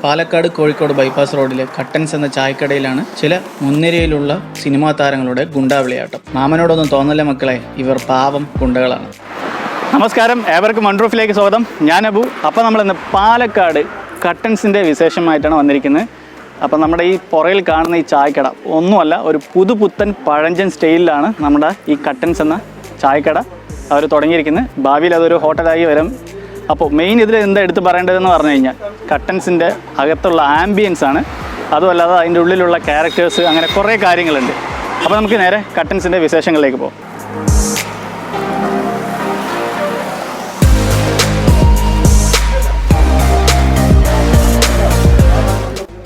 Palakkad Kozhikode bypass റോഡിലെ curtains എന്ന ചായക്കടയിലാണ് ചില മുൻനിരയിലുള്ള സിനിമാ താരങ്ങളുടെ ഗുണ്ടാവിളിയാട്ടം. മാമനോടൊന്നും തോന്നല്ലേ മക്കളെ, ഇവർ പാവം ഗുണ്ടകളാണ്. നമസ്കാരം, ഏവർക്കും മൺറൂഫിലേക്ക് സ്വാഗതം. ഞാൻ അബു. അപ്പോൾ നമ്മളിന്ന് പാലക്കാട് കട്ടൻസിൻ്റെ വിശേഷമായിട്ടാണ് വന്നിരിക്കുന്നത്. അപ്പം നമ്മുടെ ഈ പുറയിൽ കാണുന്ന ഈ ചായക്കട ഒന്നുമല്ല, ഒരു പുതുപുത്തൻ പഴഞ്ചൻ സ്റ്റൈലിലാണ് നമ്മുടെ ഈ കട്ടൻസ് എന്ന ചായക്കട അവർ തുടങ്ങിയിരിക്കുന്നത്. ഭാവിയിൽ അതൊരു ഹോട്ടലായി വരും. അപ്പോൾ മെയിൻ ഇതിൽ എന്താ എടുത്ത് പറയേണ്ടതെന്ന് പറഞ്ഞു കഴിഞ്ഞാൽ കട്ടൻസിൻ്റെ അകത്തുള്ള ആംബിയൻസ് ആണ്. അതുമല്ലാതെ അതിൻ്റെ ഉള്ളിലുള്ള ക്യാരക്ടേഴ്സ്, അങ്ങനെ കുറേ കാര്യങ്ങളുണ്ട്. അപ്പോൾ നമുക്ക് നേരെ കട്ടൻസിൻ്റെ വിശേഷങ്ങളിലേക്ക് പോകാം.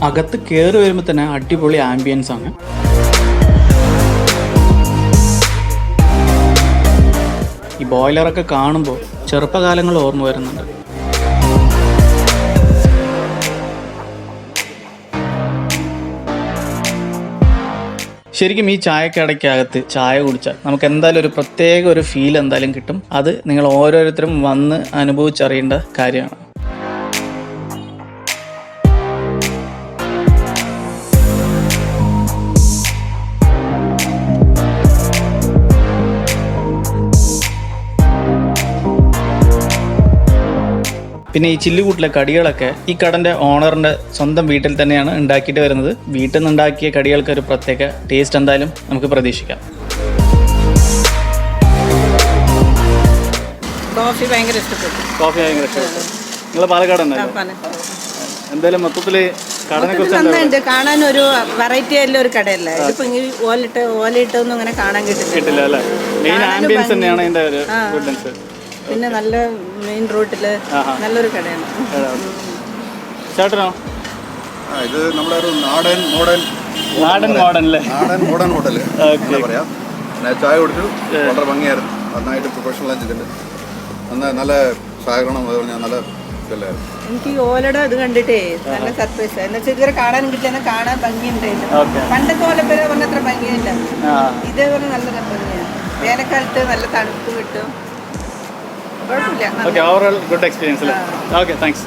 അകത്ത് കയറി വരുമ്പോൾ തന്നെ അടിപൊളി ആംബിയൻസ് ആണ്. ഈ ബോയിലറൊക്കെ കാണുമ്പോൾ ചെറുപ്പകാലങ്ങൾ ഓർമ്മ വരുന്നുണ്ട്. ശരിക്കും ഈ ചായക്കടയ്ക്കകത്ത് ചായ കുടിച്ചാൽ നമുക്ക് എന്തായാലും ഒരു പ്രത്യേക ഒരു ഫീൽ എന്തായാലും കിട്ടും. അത് നിങ്ങൾ ഓരോരുത്തരും വന്ന് അനുഭവിച്ചറിയേണ്ട കാര്യമാണ്. പിന്നെ ഈ ചില്ലുകൂട്ടിലെ കടികളൊക്കെ ഈ കടൻ്റെ ഓണറിൻ്റെ സ്വന്തം വീട്ടിൽ തന്നെയാണ് ഉണ്ടാക്കിയിട്ട് വരുന്നത്. വീട്ടിൽ നിന്ന് ഉണ്ടാക്കിയ കടികൾക്ക് ഒരു പ്രത്യേക ടേസ്റ്റ് എന്തായാലും നമുക്ക് പ്രതീക്ഷിക്കാം. കോഫി ഭയങ്കര ഇഷ്ടപ്പെട്ടു. നിങ്ങൾ പാലക്കാട് തന്നെ എന്തായാലും മൊത്തത്തിൽ കടനെ കുറിച്ച് കാണാൻ ഒരു വെറൈറ്റി ആയിട്ടുള്ള ഒരു കടയല്ല. ഇതിപ്പോ ഓലയിട്ടൊന്നും അങ്ങനെ കാണാൻ കിട്ടില്ല അല്ലേ? മെയിൻ ആംബിയൻസ് തന്നെയാണ് അതിൻ്റെ ഒരു ഗുഡ്നസ്. പിന്നെ നല്ല മെയിൻ റോഡില് നല്ലൊരു കടയാണ്. ചേട്ടനോ? ഇത് നമ്മുടെ ഒരു നാടൻ മോഡൽ ഹോട്ടല് പറയാം. ചായ കുടിച്ചു, വളരെ ഭംഗിയായിരുന്നു. നന്നായിട്ട് പ്രൊഫഷണൽ ചെയ്തിട്ടുണ്ട്. നല്ല സഹകരണം, നല്ല ഇതല്ലായിരുന്നു. എനിക്ക് ഓലയുടെ ഇത് കണ്ടിട്ടേ നല്ല സർപ്രൈസ്. എന്താ വെച്ചാൽ ഇതുവരെ കാണാനും കിട്ടിയാൽ കാണാൻ ഭംഗിയുണ്ടായിരുന്നു. പണ്ടത്തെ ഓലപ്പേരെ പറഞ്ഞ അത്ര ഭംഗിയില്ല. ഇതേപോലെ നല്ല ഭംഗിയാണ്. വേനൽക്കാലത്ത് നല്ല തണുപ്പ് കിട്ടും. Okay, overall good experience. Okay, thanks.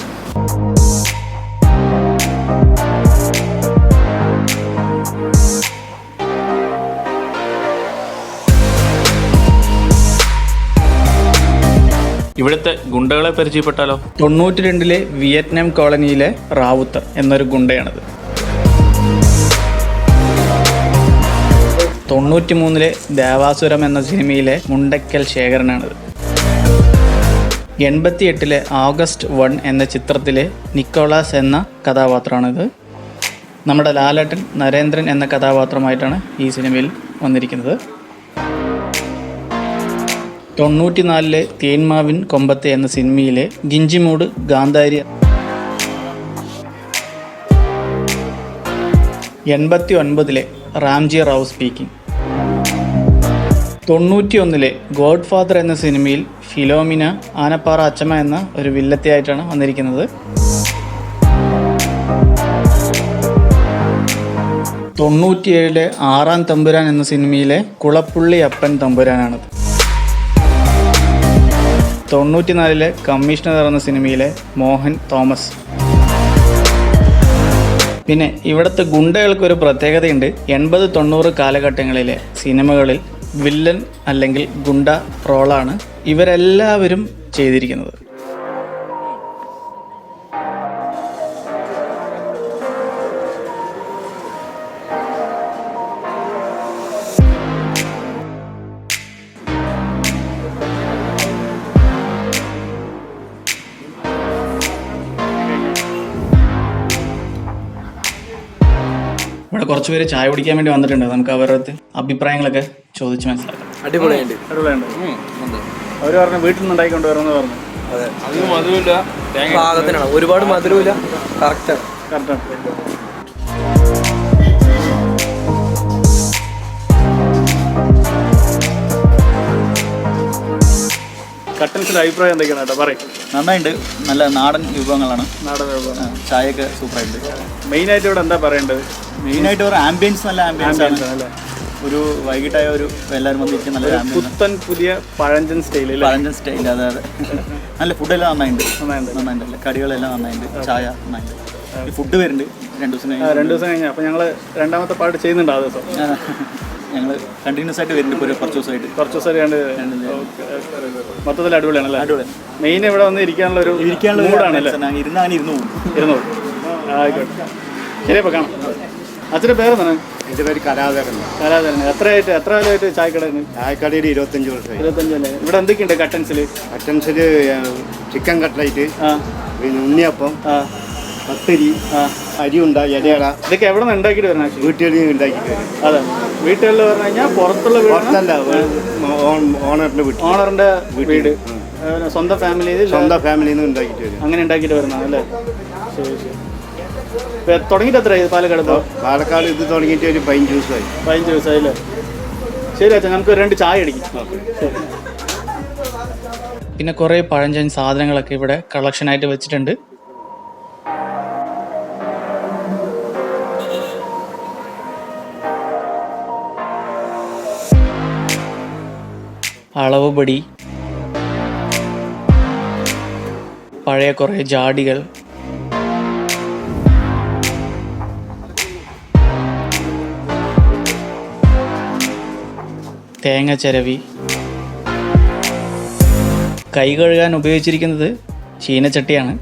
ഇവിടുത്തെ ഗുണ്ടകളെ പരിചയപ്പെട്ടാലോ? 92-ലെ വിയറ്റ്നാം കോളനിയിലെ റാവുത്തർ എന്നൊരു ഗുണ്ടയാണത്. 93-ലെ ദേവാസുരം എന്ന സിനിമയിലെ മുണ്ടക്കൽ ശേഖരനാണിത്. 88-ലെ ഓഗസ്റ്റ് 1 എന്ന ചിത്രത്തിലെ നിക്കോളാസ് എന്ന കഥാപാത്രമാണിത്. നമ്മുടെ ലാലേട്ടൻ നരേന്ദ്രൻ എന്ന കഥാപാത്രമായിട്ടാണ് ഈ സിനിമയിൽ വന്നിരിക്കുന്നത്. 94-ലെ തേന്മാവിൻ കൊമ്പത്തെ എന്ന സിനിമയിലെ ഗിഞ്ചിമൂട് ഗാന്ധാരി. 89-ലെ റാംജി റാവു സ്പീക്കിംഗ്. 91-ലെ ഗോഡ് ഫാദർ എന്ന സിനിമയിൽ ഫിലോമിന ആനപ്പാറ അച്ചമ്മ എന്ന ഒരു വില്ലത്തിയായിട്ടാണ് വന്നിരിക്കുന്നത്. 97-ലെ ആറാം തമ്പുരാൻ എന്ന സിനിമയിലെ കുളപ്പുള്ളി അപ്പൻ തമ്പുരാനാണത്. 94-ലെ കമ്മീഷണർ എന്ന സിനിമയിലെ മോഹൻ തോമസ്. പിന്നെ ഇവിടുത്തെ ഗുണ്ടകൾക്കൊരു പ്രത്യേകതയുണ്ട്. 80-90 കാലഘട്ടങ്ങളിലെ സിനിമകളിൽ വില്ലൻ അല്ലെങ്കിൽ ഗുണ്ട റോളാണ് ഇവരെല്ലാവരും ചെയ്തിരിക്കുന്നത്. ഇവിടെ കുറച്ച് പേര് ചായ കുടിക്കാൻ വേണ്ടി വന്നിട്ടുണ്ട്. നമുക്ക് അവരുടെ അഭിപ്രായങ്ങളൊക്കെ ചോദിച്ച് മനസ്സിലാക്കാം. അടിപൊളിയുണ്ട്. അവർ പറഞ്ഞു വീട്ടിൽ നിന്ന് ഉണ്ടാക്കിക്കൊണ്ട് വരുമെന്ന് പറഞ്ഞു. അതെ, അധികം മധുരമില്ല, പാകത്തിനാണ്. ഒരുപാട് മധുരമില്ല, കറക്റ്റാണ്. കട്ടൻസിൻ്റെ അഭിപ്രായം എന്തൊക്കെയാണ് കേട്ടോ? പറയും. നന്നായിട്ടുണ്ട്. നല്ല നാടൻ വിഭവങ്ങളാണ്. ചായയൊക്കെ സൂപ്പറായിട്ടുണ്ട്. മെയിനായിട്ട് ഇവിടെ എന്താ പറയേണ്ടത്? മെയിനായിട്ട് ഒരു ആംബിയൻസ്, നല്ല ആംബിയൻസ് ആണ് അല്ലേ? ഒരു വൈകിട്ടായ ഒരു എല്ലാവരും വന്നിരിക്കും. നല്ല പുത്തൻ പുതിയ പഴഞ്ചൻ സ്റ്റൈൽ. അതെ. നല്ല ഫുഡെല്ലാം നന്നായിട്ടുണ്ട്. കടികളെല്ലാം നന്നായിട്ടുണ്ട്. ചായ നന്നായിട്ടുണ്ട്. ഫുഡ് വരുന്നുണ്ട് 2 ദിവസം കഴിഞ്ഞ്. 2 ദിവസം കഴിഞ്ഞാൽ അപ്പോൾ ഞങ്ങൾ രണ്ടാമത്തെ പാട്ട് ചെയ്യുന്നുണ്ട് ആ ദിവസം. ഞങ്ങൾ കണ്ടിന്യൂസ് ആയിട്ട് വരുന്നുണ്ട് ഇപ്പോൾ ഒരു കുറച്ച് ദിവസമായിട്ട്. കുറച്ച് ദിവസം കണ്ട് മൊത്തത്തിൽ അടിപൊളിയാണല്ലേ? അടിപൊളി. മെയിൻ ഇവിടെ വന്ന് ഇരിക്കാനുള്ള ഒരു മൂടാണല്ലേ? ഇരുന്ന് അങ്ങനെ ഇരുന്ന് പോകും. ഇരുന്നോളൂ. ആയിക്കോട്ടെ, ശരി. അപ്പോൾ കാണാം. അച്ഛൻ്റെ പേരെന്താണ്? എൻ്റെ പേര് കലാധരൻ. കലാധരൻ. എത്ര കാലമായിട്ട് ചായക്കടയിൽ? ചായക്കടയിൽ 25 വർഷമായി. 25 അല്ലേ? ഇവിടെ എന്തൊക്കെയുണ്ട് കട്ടൻസിൽ? കട്ടൻസിൽ ചിക്കൻ കട്ട്ലൈറ്റ്, ആ പിന്നെ ഉണ്ണിയപ്പം, ആ പത്തിരി, അരി ഉണ്ട, ഇലയട. ഇതൊക്കെ എവിടെ നിന്ന് ഉണ്ടാക്കിയിട്ട് വരണം? വീട്ടിൽ ഉണ്ടാക്കിയിട്ട് വരും. അതെ, വീട്ടുകളിൽ പറഞ്ഞു കഴിഞ്ഞാൽ പുറത്തുള്ള പുറത്തല്ല, ഓണറിൻ്റെ വീട്ടിൽ. ഓണറിൻ്റെ വീട്, സ്വന്തം ഫാമിലിയിൽ ഫാമിലിയിൽ നിന്ന് ഉണ്ടാക്കിയിട്ട് വരും. അങ്ങനെ ഉണ്ടാക്കിയിട്ട് വരുന്നതാണ് അല്ലേ? ശരി ശരി. തുടങ്ങിയിട്ട് എത്രയായി പാലക്കാട്? ഇപ്പോൾ പാലക്കാട് ഇത് തുടങ്ങിയിട്ട് ഒരു 15 ദിവസമായി. 15 ദിവസമായില്ലേ? ശരി അച്ഛാ, നമുക്ക് 2 ചായ അടിക്കും. പിന്നെ കുറേ പഴഞ്ചൻ സാധനങ്ങളൊക്കെ ഇവിടെ കളക്ഷനായിട്ട് വെച്ചിട്ടുണ്ട്. അളവുപടി, പഴയ കുറേ ജാടികൾ, തേങ്ങ ചിരവി, കൈ കഴുകാൻ ഉപയോഗിച്ചിരിക്കുന്നത് ചീനച്ചട്ടിയാണ്.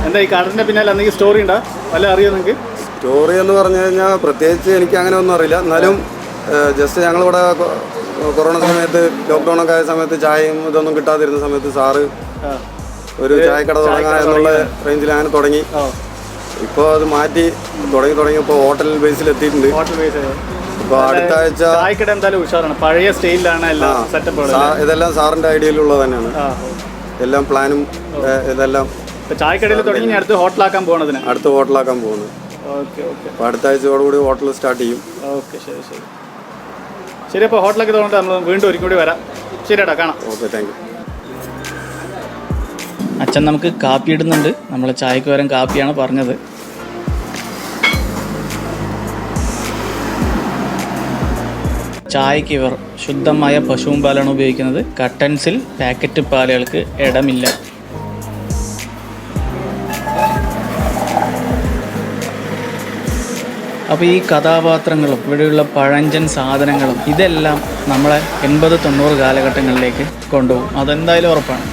എന്താ ഈ കാർഡിൻ്റെ പിന്നാലെ എന്തെങ്കിലും സ്റ്റോറി ഉണ്ടോ? വല്ല അറിയോ നിങ്ങൾക്ക്? സ്റ്റോറി എന്ന് പറഞ്ഞു കഴിഞ്ഞാൽ പ്രത്യേകിച്ച് എനിക്ക് അങ്ങനെ ഒന്നും അറിയില്ല. എന്നാലും ജസ്റ്റ് ഞങ്ങളിവിടെ കൊറോണ സമയത്ത്, ലോക്ക്ഡൗൺ ഒക്കെ ആയ സമയത്ത് ചായയും ഇതൊന്നും കിട്ടാതിരുന്ന സമയത്ത് സാറ് ഒരു ചായക്കട തുടങ്ങാൻ എന്നുള്ള റേഞ്ചിൽ അങ്ങനെ തുടങ്ങി. ഇപ്പോൾ അത് മാറ്റി തുടങ്ങിയപ്പോൾ ഹോട്ടൽ ബേസിൽ എത്തിയിട്ടുണ്ട്. ഇപ്പോൾ അടുത്ത ആഴ്ച ചായക്കട എന്തായാലും ഉഷാറാണ്, പഴയ സ്റ്റൈലിലാണ് എല്ലാം സെറ്റപ്പ്. ഇതെല്ലാം സാറിൻ്റെ ഐഡിയയിലുള്ളത് തന്നെയാണ്. എല്ലാം പ്ലാനും ഇതെല്ലാം. ചായക്കടയിൽ തുടങ്ങി അടുത്ത് ഹോട്ടലാക്കാൻ പോകുന്നതിന് അടുത്ത് ഹോട്ടലാക്കാൻ പോകുന്നത്. Okay okay. അപ്പോൾ അടുത്ത ആഴ്ചയോടുകൂടി ഹോട്ടൽ സ്റ്റാർട്ട് ചെയ്യും. ഓക്കെ, ശരി ശരി ശരി. അപ്പോൾ ഹോട്ടലൊക്കെ തുടങ്ങിയിട്ട് നമ്മൾ വീണ്ടും ഒരിക്കൽ കൂടി വരാം. ശരിയേട്ടാ, കാണാം. Okay, thank you. അച്ഛൻ നമുക്ക് കാപ്പി ഇടുന്നുണ്ട്. നമ്മൾ ചായക്ക് വരാൻ കാപ്പിയാണ് പറഞ്ഞത്. ചായക്ക് ഇവർ ശുദ്ധമായ പശുവും പാലാണ് ഉപയോഗിക്കുന്നത്. കട്ടൻസിൽ പാക്കറ്റ് പാലുകൾക്ക് ഇടമില്ല. അപ്പോൾ ഈ കഥാപാത്രങ്ങളും ഇവിടെയുള്ള പഴഞ്ചൻ സാധനങ്ങളും ഇതെല്ലാം നമ്മളെ 80-90 കാലഘട്ടങ്ങളിലേക്ക് കൊണ്ടുപോകും. അതെന്തായാലും ഉറപ്പാണ്.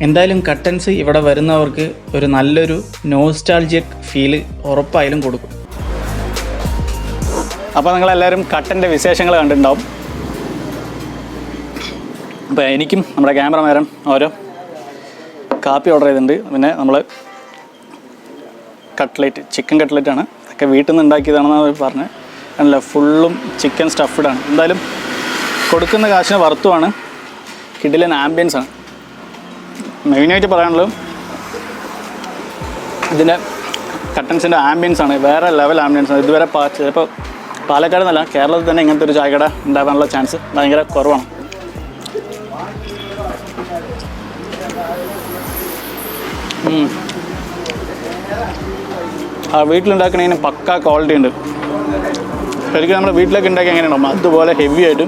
എന്തായാലും കട്ടൻസ് ഇവിടെ വരുന്നവർക്ക് ഒരു നല്ലൊരു നോസ്റ്റാൾജിക് ഫീല് ഉറപ്പായാലും കൊടുക്കും. അപ്പോൾ നിങ്ങളെല്ലാവരും കട്ടൻ്റെ വിശേഷങ്ങൾ കണ്ടിട്ടുണ്ടാവും. അപ്പോൾ എനിക്കും നമ്മുടെ ക്യാമറമാരൻ ഓരോ കാപ്പി ഓർഡർ ചെയ്തിട്ടുണ്ട്. പിന്നെ നമ്മൾ കട്ട്ലേറ്റ്, ചിക്കൻ കട്ട്ലേറ്റാണ്. അതൊക്കെ വീട്ടിൽ നിന്ന് ഉണ്ടാക്കിയതാണെന്ന് അവർ പറഞ്ഞത്. അല്ല, ഫുള്ളും ചിക്കൻ സ്റ്റഫ്ഡാണ്. എന്തായാലും കൊടുക്കുന്ന കാശിന് വറുത്തുമാണ്. കിടിലൻ ആംബിയൻസാണ്. മെയിനായിട്ട് പറയാനുള്ളത് ഇതിൻ്റെ കട്ടൻസിൻ്റെ ആംബിയൻസാണ്. വേറെ ലെവൽ ആംബിയൻസാണ്. ഇതുവരെ ചിലപ്പോൾ പാലക്കാട് എന്നല്ല, കേരളത്തിൽ തന്നെ ഇങ്ങനത്തെ ഒരു ചായക്കട ഉണ്ടാകാനുള്ള ചാൻസ് ഭയങ്കര കുറവാണ്. ആ വീട്ടിലുണ്ടാക്കണതിന് പക്ക ക്വാളിറ്റി ഉണ്ട്. ശരിക്കും നമ്മുടെ വീട്ടിലേക്ക് ഉണ്ടാക്കി എങ്ങനെയുണ്ടാവും അതുപോലെ ഹെവി ആയിട്ട്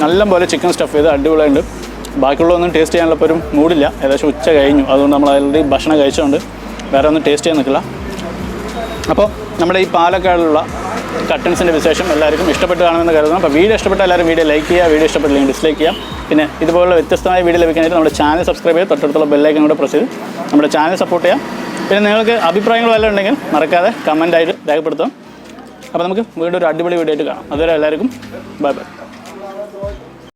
നല്ല പോലെ ചിക്കൻ സ്റ്റഫ് ചെയ്ത് അടിപൊളിയുണ്ട്. ബാക്കിയുള്ളതൊന്നും ടേസ്റ്റ് ചെയ്യാനുള്ള ഇപ്പോൾ ഒരു മൂഡില്ല. ഏകദേശം ഉച്ച കഴിഞ്ഞു. അതുകൊണ്ട് നമ്മൾ അതിൽ ഭക്ഷണം കഴിച്ചുകൊണ്ട് വേറെ ഒന്നും ടേസ്റ്റ് ചെയ്യാൻ നിൽക്കില്ല. അപ്പോൾ നമ്മുടെ ഈ പാലക്കാടുള്ള കട്ടൻസിൻ്റെ വിശേഷം എല്ലാവർക്കും ഇഷ്ടപ്പെട്ട് കാണുമെന്ന് കരുതുന്നു. അപ്പോൾ വീഡിയോ ഇഷ്ടപ്പെട്ട എല്ലാവരും വീഡിയോ ലൈക്ക് ചെയ്യുക, വീഡിയോ ഇഷ്ടപ്പെട്ടില്ലെങ്കിൽ ഡിസ്ലൈക്ക് ചെയ്യാം. പിന്നെ ഇതുപോലുള്ള വ്യത്യസ്തമായ വീഡിയോ ലഭിക്കാനായിട്ട് നമ്മുടെ ചാനൽ സബ്സ്ക്രൈബ് ചെയ്യുക, തൊട്ടടുത്തുള്ള ബെല്ലൈക്കൻ കൂടെ പ്രസ് ചെയ്ത് നമ്മുടെ ചാനൽ സപ്പോർട്ട് ചെയ്യാം. പിന്നെ നിങ്ങൾക്ക് അഭിപ്രായങ്ങൾ വല്ലതും ഉണ്ടെങ്കിൽ മറക്കാതെ കമൻറ്റായിട്ട് രേഖപ്പെടുത്താം. അപ്പോൾ നമുക്ക് വീണ്ടും ഒരു അടിപൊളി വീഡിയോ ആയിട്ട് കാണാം. അതുവരെ എല്ലാവർക്കും ബൈ ബൈ.